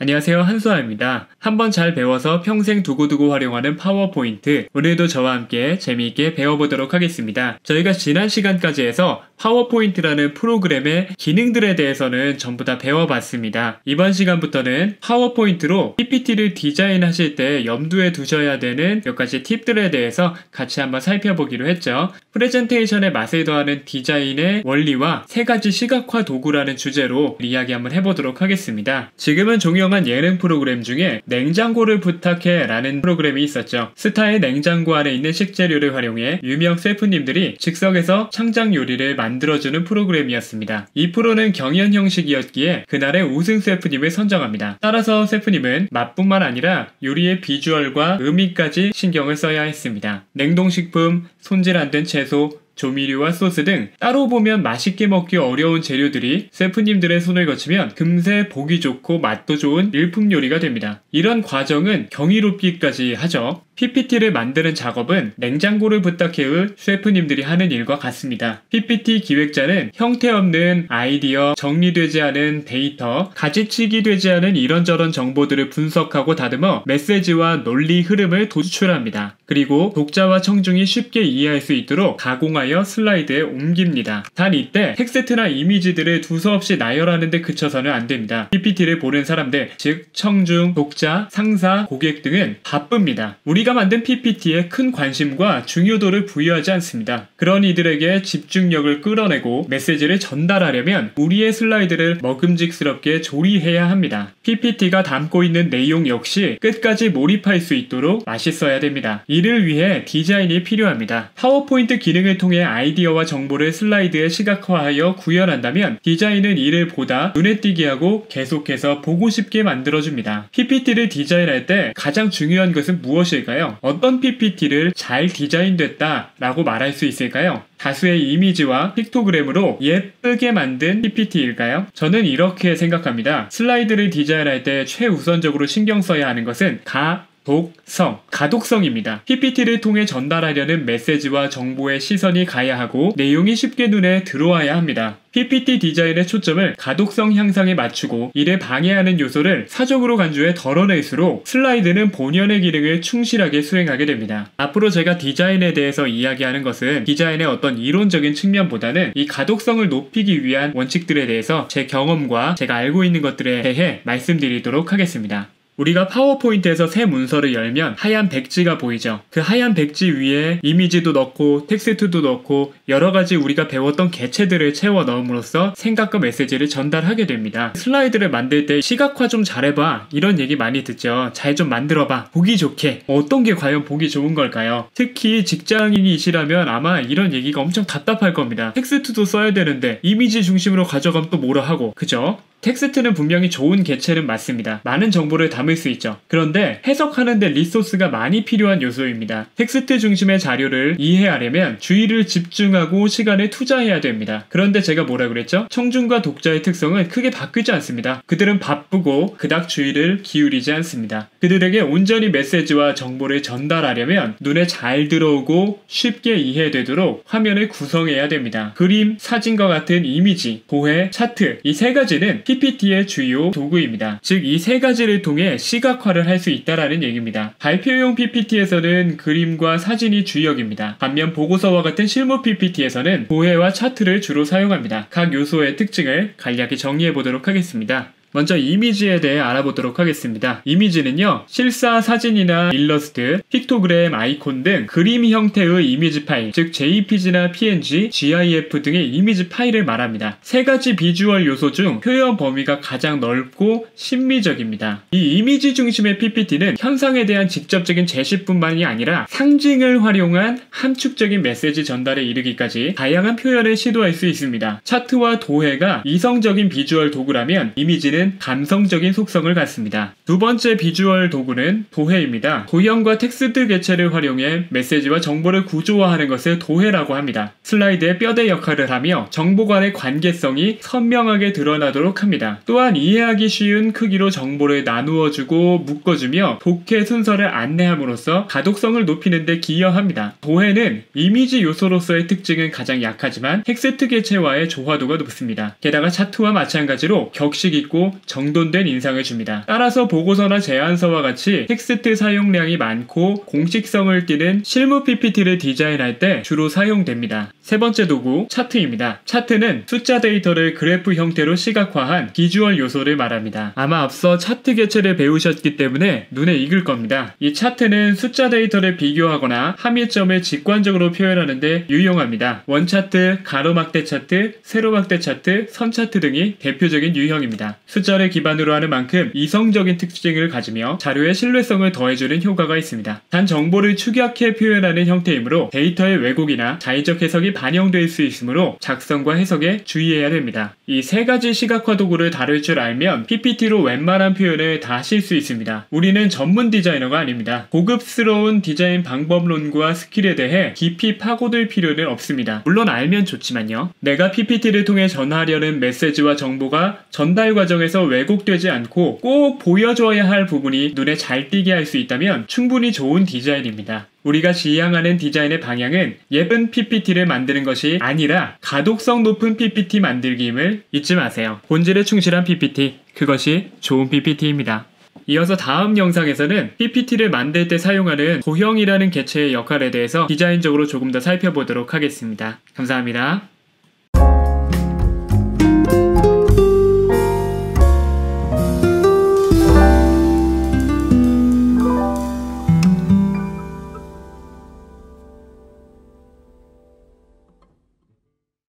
안녕하세요, 한수아입니다. 한번 잘 배워서 평생 두고두고 활용하는 파워포인트, 오늘도 저와 함께 재미있게 배워보도록 하겠습니다. 저희가 지난 시간까지 해서 파워포인트라는 프로그램의 기능들에 대해서는 전부 다 배워봤습니다. 이번 시간부터는 파워포인트로 PPT를 디자인하실 때 염두에 두셔야 되는 몇 가지 팁들에 대해서 같이 한번 살펴보기로 했죠. 프레젠테이션의 맛을 더하는 디자인의 원리와 세 가지 시각화 도구라는 주제로 이야기 한번 해보도록 하겠습니다. 지금은 종영한 예능 프로그램 중에 냉장고를 부탁해 라는 프로그램이 있었죠. 스타의 냉장고 안에 있는 식재료를 활용해 유명 셰프님들이 즉석에서 창작 요리를 만들어주는 프로그램이었습니다. 이 프로는 경연 형식이었기에 그날의 우승 셰프님을 선정합니다. 따라서 셰프님은 맛뿐만 아니라 요리의 비주얼과 의미까지 신경을 써야 했습니다. 냉동식품, 손질 안 된 채소, 조미료와 소스 등 따로 보면 맛있게 먹기 어려운 재료들이 셰프님들의 손을 거치면 금세 보기 좋고 맛도 좋은 일품 요리가 됩니다. 이런 과정은 경이롭기까지 하죠. PPT를 만드는 작업은 냉장고를 부탁해의 셰프님들이 하는 일과 같습니다. PPT 기획자는 형태 없는 아이디어, 정리되지 않은 데이터, 가지치기 되지 않은 이런저런 정보들을 분석하고 다듬어 메시지와 논리 흐름을 도출합니다. 그리고 독자와 청중이 쉽게 이해할 수 있도록 가공하여 슬라이드에 옮깁니다. 단 이때 텍스트나 이미지들을 두서없이 나열하는 데 그쳐서는 안 됩니다. PPT를 보는 사람들, 즉 청중, 독자, 상사, 고객 등은 바쁩니다. 우리가 만든 PPT에 큰 관심과 중요도를 부여하지 않습니다. 그런 이들에게 집중력을 끌어내고 메시지를 전달하려면 우리의 슬라이드를 먹음직스럽게 조리해야 합니다. PPT가 담고 있는 내용 역시 끝까지 몰입할 수 있도록 맛있어야 됩니다. 이를 위해 디자인이 필요합니다. 파워포인트 기능을 통해 아이디어와 정보를 슬라이드에 시각화하여 구현한다면 디자인은 이를 보다 눈에 띄게 하고 계속해서 보고 싶게 만들어줍니다. PPT를 디자인할 때 가장 중요한 것은 무엇일까요? 어떤 PPT를 잘 디자인됐다 라고 말할 수 있을까요? 다수의 이미지와 픽토그램으로 예쁘게 만든 PPT일까요? 저는 이렇게 생각합니다. 슬라이드를 디자인할 때 최우선적으로 신경 써야 하는 것은 가독성입니다. PPT를 통해 전달하려는 메시지와 정보의 시선이 가야 하고 내용이 쉽게 눈에 들어와야 합니다. PPT 디자인의 초점을 가독성 향상에 맞추고 이를 방해하는 요소를 사적으로 간주해 덜어낼수록 슬라이드는 본연의 기능을 충실하게 수행하게 됩니다. 앞으로 제가 디자인에 대해서 이야기하는 것은 디자인의 어떤 이론적인 측면보다는 이 가독성을 높이기 위한 원칙들에 대해서 제 경험과 제가 알고 있는 것들에 대해 말씀드리도록 하겠습니다. 우리가 파워포인트에서 새 문서를 열면 하얀 백지가 보이죠. 그 하얀 백지 위에 이미지도 넣고 텍스트도 넣고 여러가지 우리가 배웠던 개체들을 채워 넣음으로써 생각과 메시지를 전달하게 됩니다. 슬라이드를 만들 때 시각화 좀 잘해봐 이런 얘기 많이 듣죠. 잘 좀 만들어봐, 보기 좋게. 어떤 게 과연 보기 좋은 걸까요? 특히 직장인이시라면 아마 이런 얘기가 엄청 답답할 겁니다. 텍스트도 써야 되는데 이미지 중심으로 가져가면 또 뭐라 하고, 그죠? 텍스트는 분명히 좋은 개체는 맞습니다. 많은 정보를 담을 수 있죠. 그런데 해석하는데 리소스가 많이 필요한 요소입니다. 텍스트 중심의 자료를 이해하려면 주의를 집중하고 시간을 투자해야 됩니다. 그런데 제가 뭐라 그랬죠? 청중과 독자의 특성은 크게 바뀌지 않습니다. 그들은 바쁘고 그닥 주의를 기울이지 않습니다. 그들에게 온전히 메시지와 정보를 전달하려면 눈에 잘 들어오고 쉽게 이해되도록 화면을 구성해야 됩니다. 그림, 사진과 같은 이미지, 도해, 차트 이 세 가지는 PPT의 주요 도구입니다. 즉, 이 세 가지를 통해 시각화를 할 수 있다라는 얘기입니다. 발표용 PPT에서는 그림과 사진이 주역입니다. 반면 보고서와 같은 실무 PPT에서는 도해와 차트를 주로 사용합니다. 각 요소의 특징을 간략히 정리해 보도록 하겠습니다. 먼저 이미지에 대해 알아보도록 하겠습니다. 이미지는요, 실사 사진이나 일러스트, 픽토그램, 아이콘 등 그림 형태의 이미지 파일, 즉 JPG나 PNG, GIF 등의 이미지 파일을 말합니다. 세 가지 비주얼 요소 중 표현 범위가 가장 넓고 심미적입니다. 이 이미지 중심의 PPT는 현상에 대한 직접적인 제시뿐만이 아니라 상징을 활용한 함축적인 메시지 전달에 이르기까지 다양한 표현을 시도할 수 있습니다. 차트와 도해가 이성적인 비주얼 도구라면 이미지는 감성적인 속성을 갖습니다. 두 번째 비주얼 도구는 도해입니다. 도형과 텍스트 개체를 활용해 메시지와 정보를 구조화하는 것을 도해라고 합니다. 슬라이드의 뼈대 역할을 하며 정보 간의 관계성이 선명하게 드러나도록 합니다. 또한 이해하기 쉬운 크기로 정보를 나누어주고 묶어주며 독해 순서를 안내함으로써 가독성을 높이는 데 기여합니다. 도해는 이미지 요소로서의 특징은 가장 약하지만 텍스트 개체와의 조화도가 높습니다. 게다가 차트와 마찬가지로 격식 있고 있고 정돈된 인상을 줍니다. 따라서 보고서나 제안서와 같이 텍스트 사용량이 많고 공식성을 띠는 실무 PPT를 디자인할 때 주로 사용됩니다. 세 번째 도구, 차트입니다. 차트는 숫자 데이터를 그래프 형태로 시각화한 비주얼 요소를 말합니다. 아마 앞서 차트 개체를 배우셨기 때문에 눈에 익을 겁니다. 이 차트는 숫자 데이터를 비교하거나 함의점을 직관적으로 표현하는 데 유용합니다. 원차트, 가로막대 차트, 세로막대 차트, 선차트 등이 대표적인 유형입니다. 숫자를 기반으로 하는 만큼 이성적인 특징을 가지며 자료의 신뢰성을 더해주는 효과가 있습니다. 단 정보를 축약해 표현하는 형태이므로 데이터의 왜곡이나 자의적 해석이 반영될 수 있으므로 작성과 해석에 주의해야 됩니다. 이 세 가지 시각화 도구를 다룰 줄 알면 PPT로 웬만한 표현을 다 하실 수 있습니다. 우리는 전문 디자이너가 아닙니다. 고급스러운 디자인 방법론과 스킬에 대해 깊이 파고들 필요는 없습니다. 물론 알면 좋지만요. 내가 PPT를 통해 전하려는 메시지와 정보가 전달 과정에서 왜곡되지 않고 꼭 보여줘야 할 부분이 눈에 잘 띄게 할 수 있다면 충분히 좋은 디자인입니다. 우리가 지향하는 디자인의 방향은 예쁜 PPT를 만드는 것이 아니라 가독성 높은 PPT 만들기임을 잊지 마세요. 본질에 충실한 PPT, 그것이 좋은 PPT입니다. 이어서 다음 영상에서는 PPT를 만들 때 사용하는 도형이라는 개체의 역할에 대해서 디자인적으로 조금 더 살펴보도록 하겠습니다. 감사합니다.